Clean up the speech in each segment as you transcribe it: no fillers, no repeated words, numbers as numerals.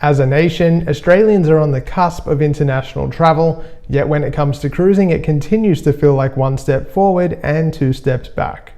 As a nation, Australians are on the cusp of international travel, yet when it comes to cruising, it continues to feel like one step forward and two steps back.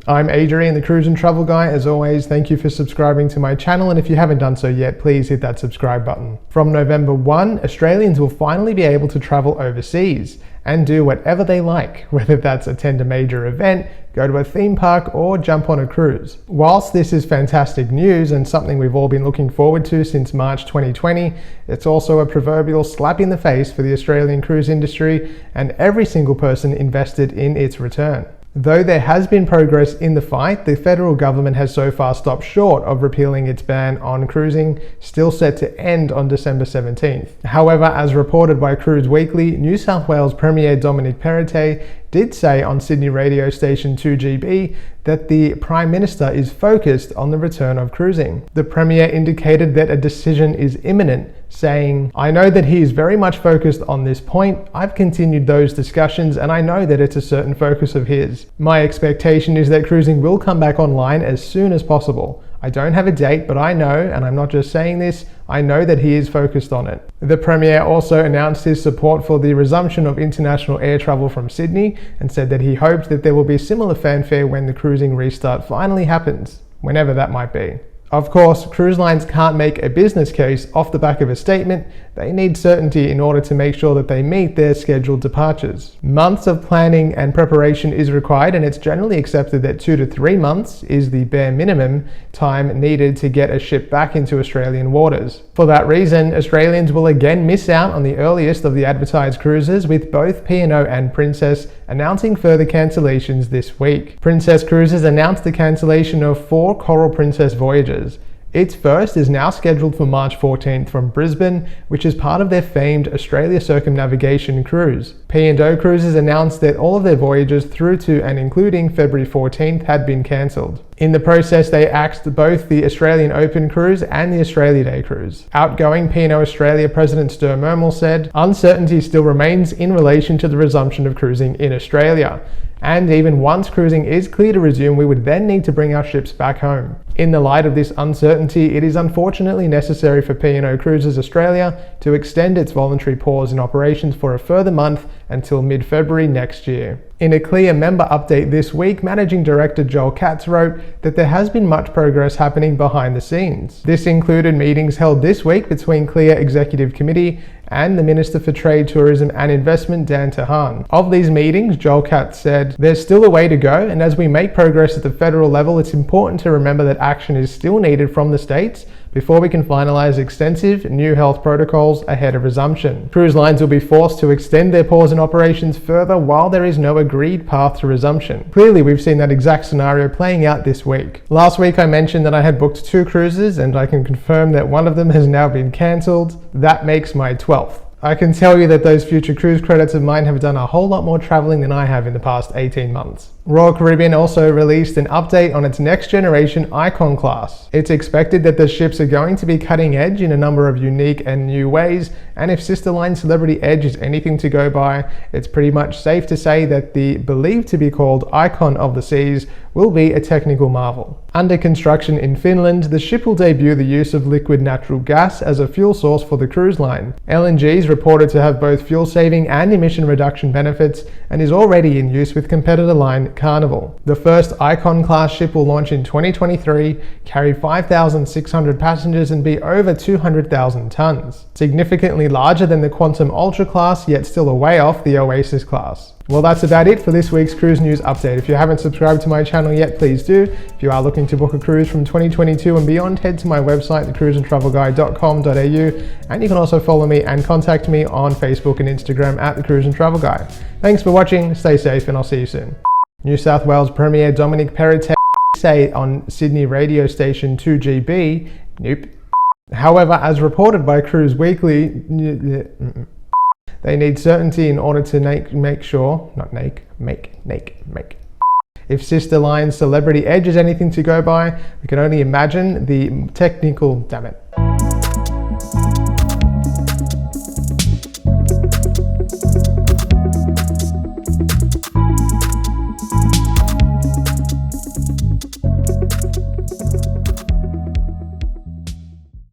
I'm Adrian, the Cruise and Travel Guy. As always, thank you for subscribing to my channel, and if you haven't done so yet, please hit that subscribe button. From November 1, Australians will finally be able to travel overseas and do whatever they like, whether that's attend a major event, go to a theme park, or jump on a cruise. Whilst this is fantastic news and something we've all been looking forward to since March 2020, it's also a proverbial slap in the face for the Australian cruise industry and every single person invested in its return. Though there has been progress in the fight, the federal government has so far stopped short of repealing its ban on cruising, still set to end on December 17th. However, as reported by Cruise Weekly, New South Wales Premier Dominic Perrottet did say on Sydney radio station 2GB that the Prime Minister is focused on the return of cruising. The Premier indicated that a decision is imminent, saying, "I know that he is very much focused on this point. I've continued those discussions and I know that it's a certain focus of his. My expectation is that cruising will come back online as soon as possible. I don't have a date, but I know, and I'm not just saying this, I know that he is focused on it." The Premier also announced his support for the resumption of international air travel from Sydney and said that he hoped that there will be similar fanfare when the cruising restart finally happens, whenever that might be. Of course, cruise lines can't make a business case off the back of a statement. They need certainty in order to make sure that they meet their scheduled departures. Months of planning and preparation is required, and it's generally accepted that 2 to 3 months is the bare minimum time needed to get a ship back into Australian waters. For that reason, Australians will again miss out on the earliest of the advertised cruises, with both P&O and Princess announcing further cancellations this week. Princess Cruises announced the cancellation of 4 Coral Princess voyages. Its first is now scheduled for March 14th from Brisbane, which is part of their famed Australia circumnavigation cruise. Pando Cruises announced that all of their voyages through to and including February 14th had been cancelled. In the process, they axed both the Australian Open Cruise and the Australia Day Cruise. Outgoing P&O Australia President Stu Mermel said, "Uncertainty still remains in relation to the resumption of cruising in Australia. And even once cruising is clear to resume, we would then need to bring our ships back home. In the light of this uncertainty, it is unfortunately necessary for P&O Cruises Australia to extend its voluntary pause in operations for a further month until mid-February next year." In a clear member update this week, Managing Director Joel Katz wrote that there has been much progress happening behind the scenes. This included meetings held this week between Clear Executive Committee and the Minister for Trade, Tourism and Investment, Dan Tahan. Of these meetings, Joel Katz said, "There's still a way to go, and as we make progress at the federal level, it's important to remember that action is still needed from the states before we can finalise extensive new health protocols ahead of resumption. Cruise lines will be forced to extend their pause in operations further while there is no agreed path to resumption." Clearly, we've seen that exact scenario playing out this week. Last week I mentioned that I had booked 2 cruises, and I can confirm that one of them has now been cancelled. That makes my 12th. I can tell you that those future cruise credits of mine have done a whole lot more travelling than I have in the past 18 months. Royal Caribbean also released an update on its next generation Icon class. It's expected that the ships are going to be cutting edge in a number of unique and new ways, and if sister line Celebrity Edge is anything to go by, it's pretty much safe to say that the believed to be called Icon of the Seas will be a technical marvel. Under construction in Finland, the ship will debut the use of liquid natural gas as a fuel source for the cruise line. LNG is reported to have both fuel saving and emission reduction benefits and is already in use with competitor line Carnival. The first Icon class ship will launch in 2023, carry 5,600 passengers and be over 200,000 tons. Significantly larger than the Quantum Ultra class, yet still a way off the Oasis class. Well, that's about it for this week's cruise news update. If you haven't subscribed to my channel yet, please do. If you are looking to book a cruise from 2022 and beyond, head to my website, thecruiseandtravelguy.com.au, and you can also follow me and contact me on Facebook and Instagram at The Cruise and Travel Guy. Thanks for watching, stay safe, and I'll see you soon. New South Wales Premier Dominic Perrottet say on Sydney radio station 2GB, nope. However, as reported by Cruise Weekly, they need certainty in order to make sure, make. If sister line Celebrity Edge is anything to go by, we can only imagine the technical, damn it.